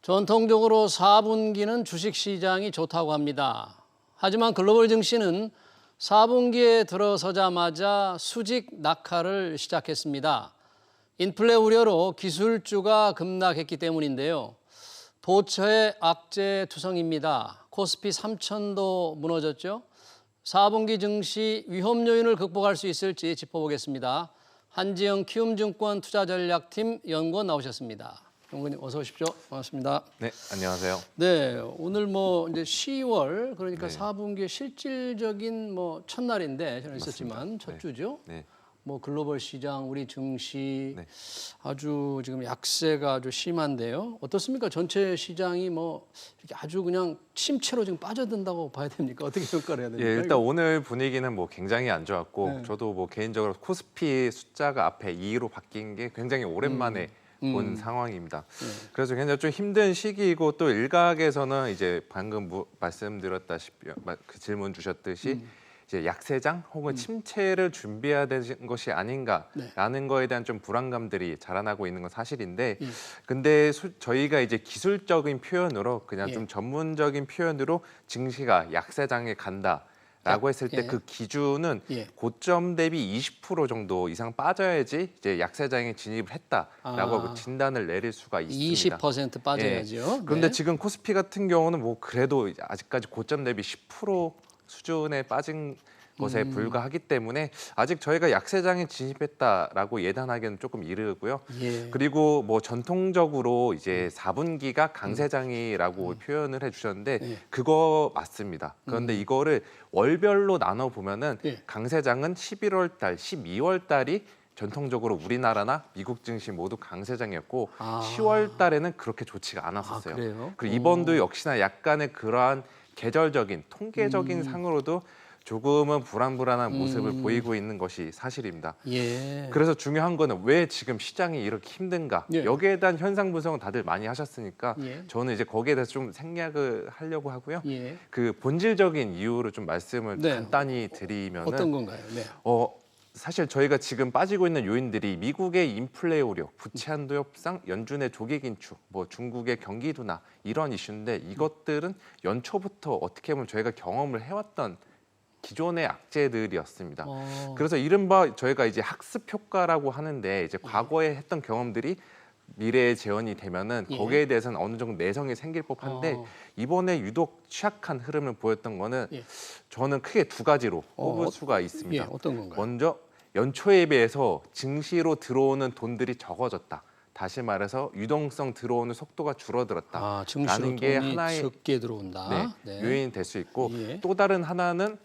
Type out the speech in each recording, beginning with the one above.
전통적으로 4분기는 주식시장이 좋다고 합니다. 하지만 글로벌 증시는 4분기에 들어서자마자 수직 낙하를 시작했습니다. 인플레 우려로 기술주가 급락했기 때문인데요. 도처의 악재투성입니다. 코스피 3천도 무너졌죠. 4분기 증시 위험 요인을 극복할 수 있을지 짚어보겠습니다. 한지영 키움증권 투자전략팀 연구원 나오셨습니다. 연구원님 어서 오십시오. 반갑습니다. 네, 안녕하세요. 네, 오늘 이제 10월 그러니까 네. 4분기의 실질적인 첫날인데 저는 있었지만 맞습니다. 첫 주죠. 네. 글로벌 시장, 우리 증시 네. 아주 지금 약세가 아주 심한데요. 어떻습니까? 전체 시장이 이렇게 아주 그냥 침체로 지금 빠져든다고 봐야 됩니까? 어떻게 평가를 해야 됩니까? 예, 일단 오늘 분위기는 굉장히 안 좋았고 네. 저도 개인적으로 코스피 숫자가 앞에 2로 바뀐 게 굉장히 오랜만에 본 상황입니다. 그래서 굉장히 좀 힘든 시기이고 또 일각에서는 이제 방금 말씀드렸다시피 그 질문 주셨듯이 이제 약세장 혹은 침체를 준비해야 되는 것이 아닌가라는 거에 대한 좀 불안감들이 자라나고 있는 건 사실인데, 근데 저희가 이제 기술적인 표현으로 그냥 좀 전문적인 표현으로 증시가 약세장에 간다라고 했을 때 그 기준은 고점 대비 20% 정도 이상 빠져야지 이제 약세장에 진입을 했다라고 진단을 내릴 수가 있습니다. 20% 빠져야죠. 그런데 네. 지금 코스피 같은 경우는 그래도 아직까지 고점 대비 10% 수준에 빠진 것에 불과하기 때문에 아직 저희가 약세장에 진입했다라고 예단하기는 조금 이르고요. 그리고 전통적으로 이제 4분기가 강세장이라고 표현을 해주셨는데 그거 맞습니다. 그런데 이거를 월별로 나눠 보면은 강세장은 11월 달, 12월 달이 전통적으로 우리나라나 미국 증시 모두 강세장이었고 10월 달에는 그렇게 좋지가 않았었어요. 그래요? 그리고 이번도 역시나 약간의 그러한 계절적인 통계적인 상으로도 조금은 불안한 모습을 보이고 있는 것이 사실입니다. 그래서 중요한 거는 왜 지금 시장이 이렇게 힘든가? 여기에 대한 현상 분석은 다들 많이 하셨으니까 저는 이제 거기에 대해서 좀 생략을 하려고 하고요. 그 본질적인 이유를 좀 말씀을 간단히 드리면은 어떤 건가요? 네. 사실 저희가 지금 빠지고 있는 요인들이 미국의 인플레 우려, 부채 한도 협상, 연준의 조기 긴축, 중국의 경기 둔화 이런 이슈인데 이것들은 연초부터 어떻게 보면 저희가 경험을 해왔던 기존의 악재들이었습니다. 그래서 이른바 저희가 이제 학습 효과라고 하는데 이제 과거에 했던 경험들이 미래에 재현이 되면은 거기에 대해서는 어느 정도 내성이 생길 법한데 이번에 유독 취약한 흐름을 보였던 거는 저는 크게 두 가지로 꼽을 수가 있습니다. 어떤 건가요? 먼저 연초에 비해서 증시로 들어오는 돈들이 적어졌다. 다시 말해서 유동성 들어오는 속도가 줄어들었다. 증시로 라는 게 돈이 하나의 적게 들어온다. 요인이 될 수 있고 또 다른 하나는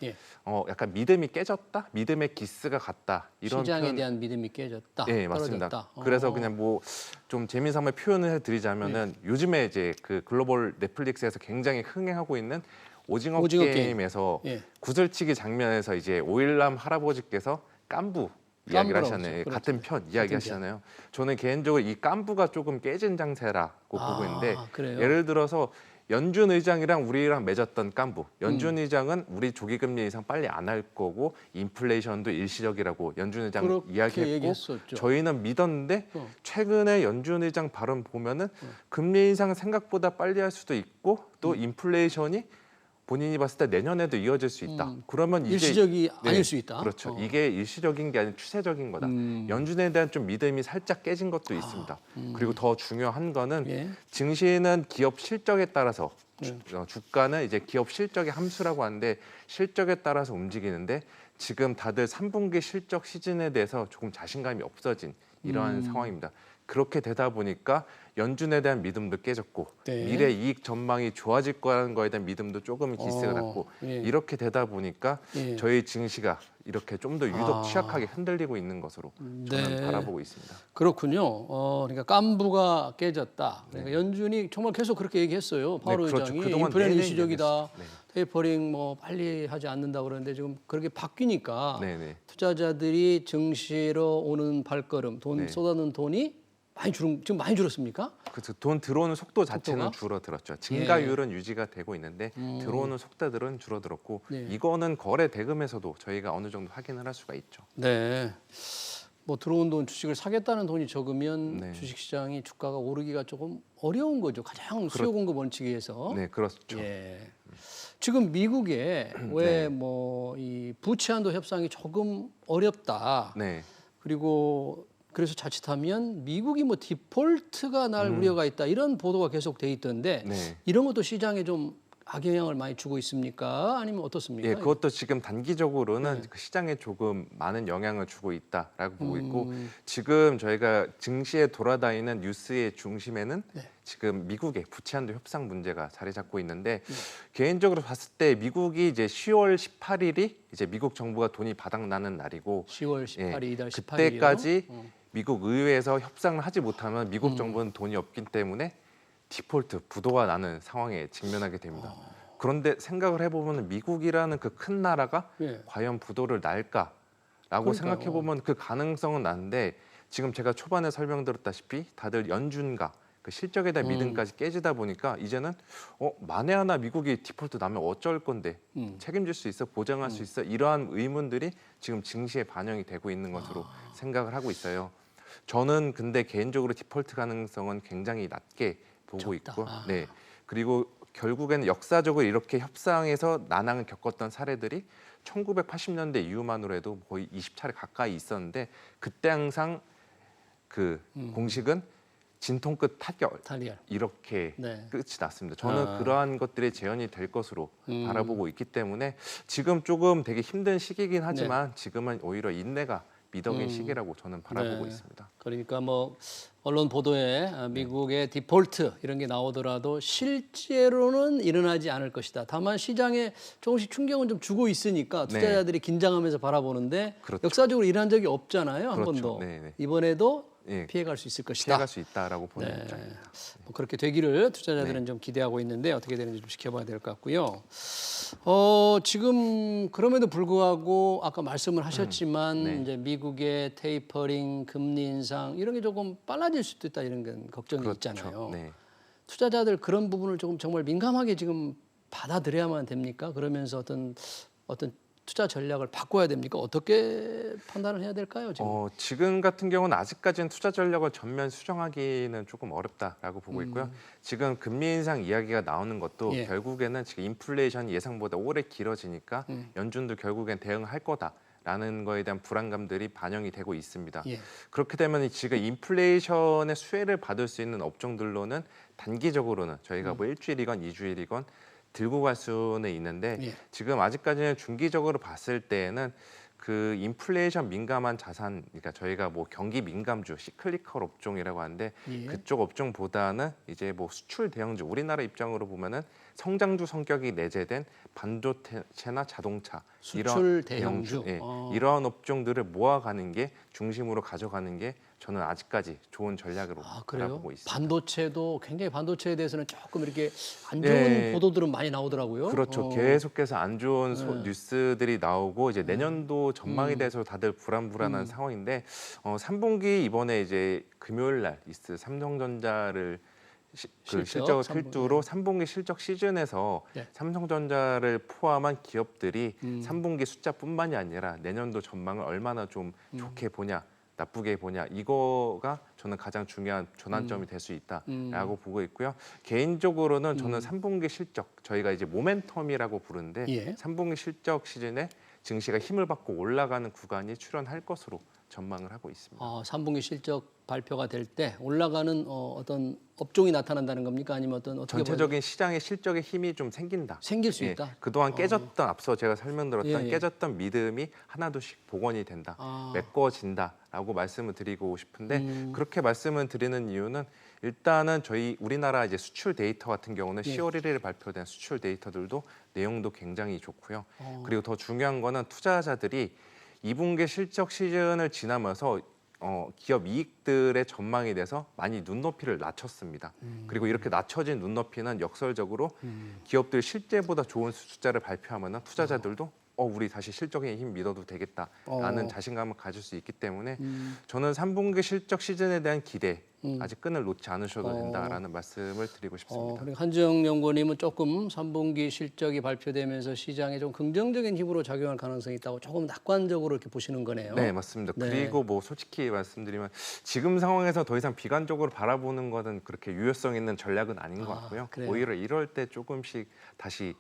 약간 믿음이 깨졌다, 믿음의 기스가 갔다 이런 시장에 대한 믿음이 깨졌다. 네, 맞습니다. 떨어졌다. 그래서 그냥 좀 재미삼아 표현을 해드리자면은 요즘에 이제 그 글로벌 넷플릭스에서 굉장히 흥행하고 있는 오징어 게임에서 구슬치기 장면에서 이제 오일남 할아버지께서 깐부 이야기를 하시잖아요. 그렇죠. 같은 편 이야기 하시잖아요. 저는 개인적으로 이 깐부가 조금 깨진 장세라고 보고 있는데 그래요? 예를 들어서 연준 의장이랑 우리랑 맺었던 깐부. 연준 의장은 우리 조기금리 인상 빨리 안 할 거고 인플레이션도 일시적이라고 연준 의장 이야기했고 얘기했었죠. 저희는 믿었는데 최근에 연준 의장 발언 보면은 금리 인상 생각보다 빨리 할 수도 있고 또 인플레이션이 본인이 봤을 때 내년에도 이어질 수 있다. 그러면 이게 일시적이 아닐 수 있다. 그렇죠. 이게 일시적인 게 아니라 추세적인 거다. 연준에 대한 좀 믿음이 살짝 깨진 것도 있습니다. 그리고 더 중요한 거는 증시는 기업 실적에 따라서 주가는 이제 기업 실적의 함수라고 하는데 실적에 따라서 움직이는데 지금 다들 3분기 실적 시즌에 대해서 조금 자신감이 없어진 이러한 상황입니다. 그렇게 되다 보니까 연준에 대한 믿음도 깨졌고 미래 이익 전망이 좋아질 거라는 거에 대한 믿음도 조금 기스가 났고 이렇게 되다 보니까 저희 증시가 이렇게 좀 더 유독 취약하게 흔들리고 있는 것으로 저는 바라보고 있습니다. 그렇군요. 그러니까 깐부가 깨졌다. 그러니까 연준이 정말 계속 그렇게 얘기했어요. 파월 의장이 인플레는 일시적이다. 테이퍼링 빨리 하지 않는다 그러는데 지금 그렇게 바뀌니까 투자자들이 증시로 오는 발걸음, 돈 쏟아놓은 돈이 지금 많이 줄었습니까? 그래서 돈 들어오는 속도 자체는 줄어들었죠. 증가율은 유지가 되고 있는데 들어오는 속도들은 줄어들었고 이거는 거래 대금에서도 저희가 어느 정도 확인을 할 수가 있죠. 네. 뭐 들어온 돈 주식을 사겠다는 돈이 적으면 네. 주식시장이 주가가 오르기가 조금 어려운 거죠. 가장 수요 공급 원칙에서. 네, 그렇죠. 예. 지금 미국에 네. 왜 뭐 이 부채 한도 협상이 조금 어렵다. 네. 그리고 그래서 자칫하면 미국이 뭐 디폴트가 날 우려가 있다 이런 보도가 계속 돼 있던데 네. 이런 것도 시장에 좀 악영향을 많이 주고 있습니까? 아니면 어떻습니까? 예, 그것도 지금 단기적으로는 네. 그 시장에 조금 많은 영향을 주고 있다라고 보고 있고 지금 저희가 증시에 돌아다니는 뉴스의 중심에는 네. 지금 미국의 부채 한도 협상 문제가 자리 잡고 있는데 개인적으로 봤을 때 미국이 이제 10월 18일이 이제 미국 정부가 돈이 바닥나는 날이고 10월 18일, 이달 18일이요. 그때까지 미국 의회에서 협상을 하지 못하면 미국 정부는 돈이 없기 때문에 디폴트, 부도가 나는 상황에 직면하게 됩니다. 그런데 생각을 해보면 미국이라는 그 큰 나라가 예. 과연 부도를 날까라고 그러니까요. 생각해보면 그 가능성은 나는데 지금 제가 초반에 설명드렸다시피 다들 연준과 그 실적에 대한 믿음까지 깨지다 보니까 이제는 만에 하나 미국이 디폴트 나면 어쩔 건데 책임질 수 있어, 보장할 수 있어, 이러한 의문들이 지금 증시에 반영이 되고 있는 것으로 생각을 하고 있어요. 저는 근데 개인적으로 디폴트 가능성은 굉장히 낮게 보고 적다. 있고, 네. 그리고 결국에는 역사적으로 이렇게 협상에서 난항을 겪었던 사례들이 1980년대 이후만으로 해도 거의 20차례 가까이 있었는데 그때 항상 그 공식은 진통 끝 타결 탈리알. 이렇게 네. 끝이 났습니다. 저는 그러한 것들이 재현이 될 것으로 바라보고 있기 때문에 지금 조금 되게 힘든 시기긴 하지만 지금은 오히려 인내가 미덕의 시기라고 저는 바라보고 네. 있습니다. 그러니까 뭐 언론 보도에 미국의 디폴트 이런 게 나오더라도 실제로는 일어나지 않을 것이다. 다만 시장에 조금씩 충격은 좀 주고 있으니까 투자자들이 긴장하면서 바라보는데 그렇죠. 역사적으로 일어난 적이 없잖아요. 한 그렇죠. 번도. 네네. 이번에도 예, 피해갈 수 있을 것이다. 피해갈 수 있다라고 보는 네. 입장입니다. 뭐 그렇게 되기를 투자자들은 좀 기대하고 있는데 어떻게 되는지 좀 지켜봐야 될 것 같고요. 지금 그럼에도 불구하고 아까 말씀을 하셨지만 이제 미국의 테이퍼링, 금리 인상 이런 게 조금 빨라질 수도 있다 이런 건 걱정이 그렇죠. 있잖아요. 네. 투자자들 그런 부분을 조금 정말 민감하게 지금 받아들여야만 됩니까? 그러면서 어떤 투자 전략을 바꿔야 됩니까? 어떻게 판단을 해야 될까요? 지금? 지금 같은 경우는 아직까지는 투자 전략을 전면 수정하기는 조금 어렵다라고 보고 있고요. 지금 금리 인상 이야기가 나오는 것도 예. 결국에는 지금 인플레이션이 예상보다 오래 길어지니까 연준도 결국엔 대응할 거다라는 거에 대한 불안감들이 반영이 되고 있습니다. 예. 그렇게 되면 지금 인플레이션의 수혜를 받을 수 있는 업종들로는 단기적으로는 저희가 뭐 일주일이건 이주일이건 들고 갈 수는 있는데 예. 지금 아직까지는 중기적으로 봤을 때에는 그 인플레이션 민감한 자산, 그러니까 저희가 뭐 경기 민감주, 시클리컬 업종이라고 하는데 예. 그쪽 업종보다는 이제 뭐 수출 대형주, 우리나라 입장으로 보면은 성장주 성격이 내재된 반도체나 자동차 수출 대형주. 예, 이러한 업종들을 모아가는 게 중심으로 가져가는 게 저는 아직까지 좋은 전략으로 그래요? 바라보고 있습니다. 반도체도 굉장히 반도체에 대해서는 조금 이렇게 안 좋은 예. 보도들은 많이 나오더라고요. 그렇죠. 계속해서 안 좋은 뉴스들이 나오고 이제 내년도 전망에 대해서 다들 불안한 상황인데 3분기 이번에 이제 금요일 날 있을 삼성전자를 실적을 필두로 3분기 실적 시즌에서 네. 삼성전자를 포함한 기업들이 3분기 숫자뿐만이 아니라 내년도 전망을 얼마나 좀 좋게 보냐, 나쁘게 보냐, 이거가 저는 가장 중요한 전환점이 될 수 있다라고 보고 있고요. 개인적으로는 저는 3분기 실적, 저희가 이제 모멘텀이라고 부르는데 예. 3분기 실적 시즌에 증시가 힘을 받고 올라가는 구간이 출현할 것으로 전망을 하고 있습니다. 3분기 실적 발표가 될 때 올라가는 어떤 업종이 나타난다는 겁니까? 아니면 어떻게 전체적인 시장의 실적의 힘이 좀 생긴다. 생길 수 있다? 그동안 깨졌던 앞서 제가 설명드렸던 예. 깨졌던 믿음이 하나둘씩 복원이 된다, 메꿔진다라고 말씀을 드리고 싶은데 그렇게 말씀을 드리는 이유는 일단은 저희 우리나라 이제 수출 데이터 같은 경우는 10월 1일에 발표된 수출 데이터들도 내용도 굉장히 좋고요. 그리고 더 중요한 거는 투자자들이 2분기 실적 시즌을 지나면서 기업 이익들의 전망에 대해서 많이 눈높이를 낮췄습니다. 그리고 이렇게 낮춰진 눈높이는 역설적으로 기업들 실제보다 좋은 숫자를 발표하면 투자자들도 우리 다시 실적에 힘 믿어도 되겠다라는 자신감을 가질 수 있기 때문에 저는 3분기 실적 시즌에 대한 기대 아직 끈을 놓지 않으셔도 된다라는 말씀을 드리고 싶습니다. 그리고 한지영 연구원님은 조금 3분기 실적이 발표되면서 시장에 좀 긍정적인 힘으로 작용할 가능성이 있다고 조금 낙관적으로 이렇게 보시는 거네요. 네, 맞습니다. 네. 그리고 뭐 솔직히 말씀드리면 지금 상황에서 더 이상 비관적으로 바라보는 것은 그렇게 유효성 있는 전략은 아닌 것 같고요. 그래요? 오히려 이럴 때 조금씩 다시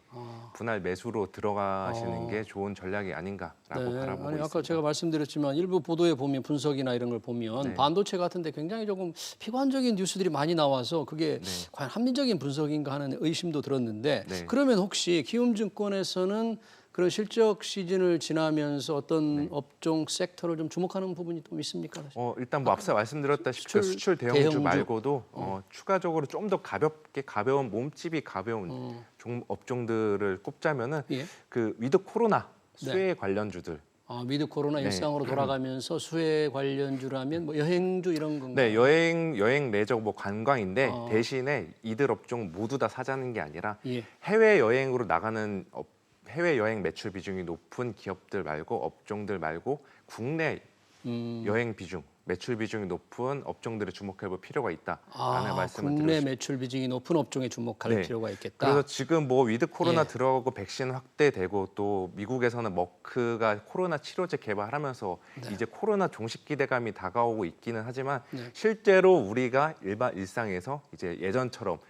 분할 매수로 들어가시는 게 좋은 전략이 아닌가라고 바라보고 아니, 있습니다. 아까 제가 말씀드렸지만 일부 보도에 보면 분석이나 이런 걸 보면 네. 반도체 같은데 굉장히 조금 비관적인 뉴스들이 많이 나와서 그게 과연 합리적인 분석인가 하는 의심도 들었는데 네. 그러면 혹시 키움증권에서는 그런 실적 시즌을 지나면서 어떤 업종 섹터를 좀 주목하는 부분이 좀 있습니까? 일단 뭐 앞서 말씀드렸다시피 수출 대형주, 대형주. 말고도 추가적으로 좀 더 가벼운 몸집이 가벼운 업종들을 꼽자면은 예. 그 위드 코로나 수혜 관련주들. 위드 코로나 일상으로 돌아가면서 수혜 관련주라면 뭐 여행주 이런 건가요? 네, 여행 레저 뭐 관광인데 대신에 이들 업종 모두 다 사자는 게 아니라 예. 해외 여행으로 나가는 해외 여행 매출 비중이 높은 기업들 말고 업종들 말고 국내 여행 비중 매출 비중이 높은 업종들을 주목해볼 필요가 있다라는 말씀을 국내 드리고 매출 비중이 높은 업종에 주목할 네. 필요가 있겠다. 그래서 지금 뭐 위드 코로나 예. 들어가고 백신 확대되고 또 미국에서는 머크가 코로나 치료제 개발하면서 이제 코로나 종식 기대감이 다가오고 있기는 하지만 실제로 우리가 일상에서 이제 예전처럼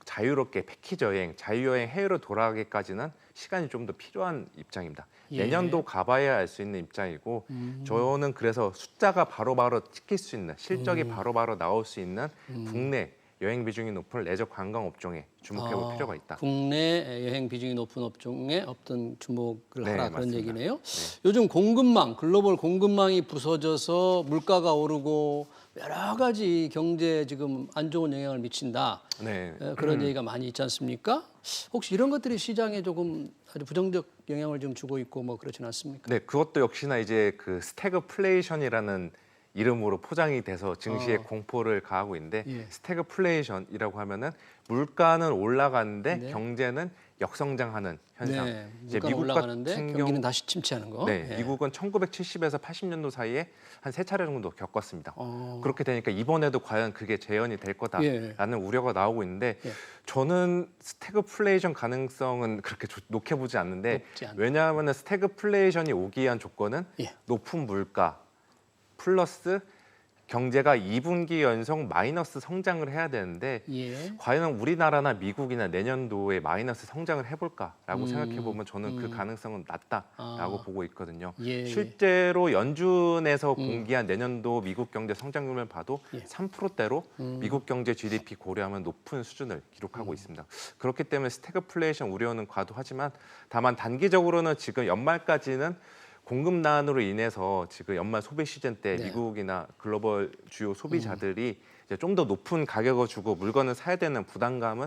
자유롭게 패키지 여행, 자유여행 해외로 돌아가기까지는 시간이 좀 더 필요한 입장입니다. 예. 내년도 가봐야 알 수 있는 입장이고 저는 그래서 숫자가 바로바로 찍힐 수 있는 실적이 바로바로 나올 수 있는 국내 여행 비중이 높은 레저 관광 업종에 주목해볼 필요가 있다. 국내 여행 비중이 높은 업종에 어떤 주목을 네, 하라 그런 맞습니다. 얘기네요. 요즘 공급망, 글로벌 공급망이 부서져서 물가가 오르고 여러 가지 경제에 지금 안 좋은 영향을 미친다. 네. 그런 얘기가 많이 있지 않습니까? 혹시 이런 것들이 시장에 조금 아주 부정적 영향을 좀 주고 있고 뭐 그렇지는 않습니까? 네, 그것도 역시나 이제 그 스태그플레이션이라는 이름으로 포장이 돼서 증시에 공포를 가하고 있는데 예. 스태그플레이션이라고 하면은 물가는 올라가는데 경제는 역성장하는 현상. 네, 이제 물가는 미국 올라가는데 같은 경기는 경우 다시 침체하는 거. 네, 예. 미국은 1970에서 80년도 사이에 한 3차례 정도 겪었습니다. 그렇게 되니까 이번에도 과연 그게 재현이 될 거다라는 우려가 나오고 있는데 저는 스태그플레이션 가능성은 그렇게 놓게 보지 않는데 높지 않다. 왜냐하면 스태그플레이션이 오기 위한 조건은 예. 높은 물가 플러스 경제가 2분기 연속 마이너스 성장을 해야 되는데 예. 과연 우리나라나 미국이나 내년도에 마이너스 성장을 해볼까라고 생각해 보면 저는 그 가능성은 낮다라고 보고 있거든요. 예. 실제로 연준에서 공개한 내년도 미국 경제 성장률을 봐도 3%대로 미국 경제 GDP 고려하면 높은 수준을 기록하고 있습니다. 그렇기 때문에 스태그플레이션 우려는 과도하지만 다만 단기적으로는 지금 연말까지는 공급난으로 인해서 지금 연말 소비 시즌 때 미국이나 글로벌 주요 소비자들이 이제 좀 더 높은 가격을 주고 물건을 사야 되는 부담감은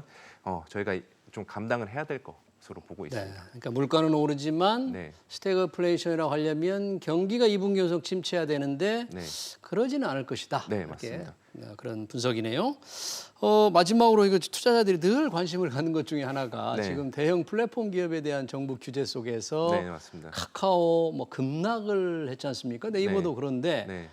저희가 좀 감당을 해야 될 것으로 보고 있습니다. 네, 그러니까 물가는 오르지만 스태그플레이션이라고 하려면 경기가 2분기 연속 침체해야 되는데 그러지는 않을 것이다. 네, 이렇게 맞습니다. 그런 분석이네요. 마지막으로 이거 투자자들이 늘 관심을 갖는 것 중에 하나가 지금 대형 플랫폼 기업에 대한 정부 규제 속에서 네, 맞습니다. 카카오 뭐 급락을 했지 않습니까? 네이버도 그런데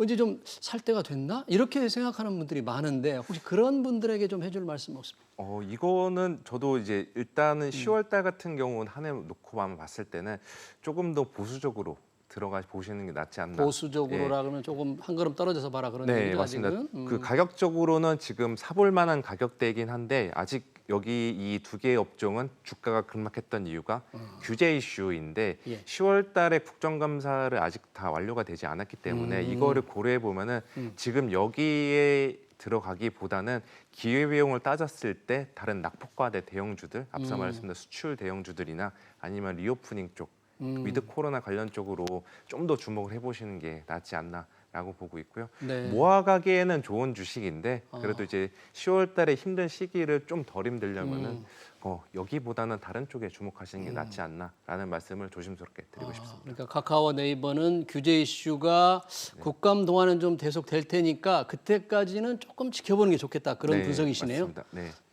이제 좀 살 때가 됐나? 이렇게 생각하는 분들이 많은데 혹시 그런 분들에게 좀 해줄 말씀 없습니까? 이거는 저도 이제 일단은 10월 달 같은 경우는 한 해 놓고만 봤을 때는 조금 더 보수적으로 들어가 보시는 게 낫지 않나. 보수적으로라 그러면 조금 한 걸음 떨어져서 봐라 그런 네, 얘기죠, 맞습니다. 아직은? 그 가격적으로는 지금 사볼 만한 가격대이긴 한데 아직 여기 이 두 개의 업종은 주가가 급락했던 이유가 규제 이슈인데 10월 달에 국정감사를 아직 다 완료가 되지 않았기 때문에 이거를 고려해 보면은 지금 여기에 들어가기보다는 기회비용을 따졌을 때 다른 낙폭과대 대형주들, 앞서 말씀드린 수출 대형주들이나 아니면 리오프닝 쪽 위드 코로나 관련 쪽으로 좀 더 주목을 해보시는 게 낫지 않나라고 보고 있고요. 모아가기에는 좋은 주식인데 그래도 이제 10월달에 힘든 시기를 좀 덜 힘들려면은 여기보다는 다른 쪽에 주목하시는 게 낫지 않나라는 말씀을 조심스럽게 드리고 싶습니다. 그러니까 카카오와 네이버는 규제 이슈가 국감 동안은 좀 계속될 테니까 그때까지는 조금 지켜보는 게 좋겠다 그런 분석이시네요. 맞습니다.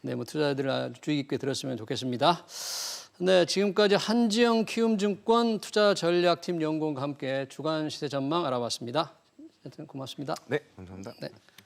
네, 뭐 투자자들 아주 주의 깊게 들었으면 좋겠습니다. 네, 지금까지 한지영 키움증권 투자전략팀 연구원과 함께 주간 시세 전망 알아봤습니다. 하여튼 고맙습니다. 네, 감사합니다. 네.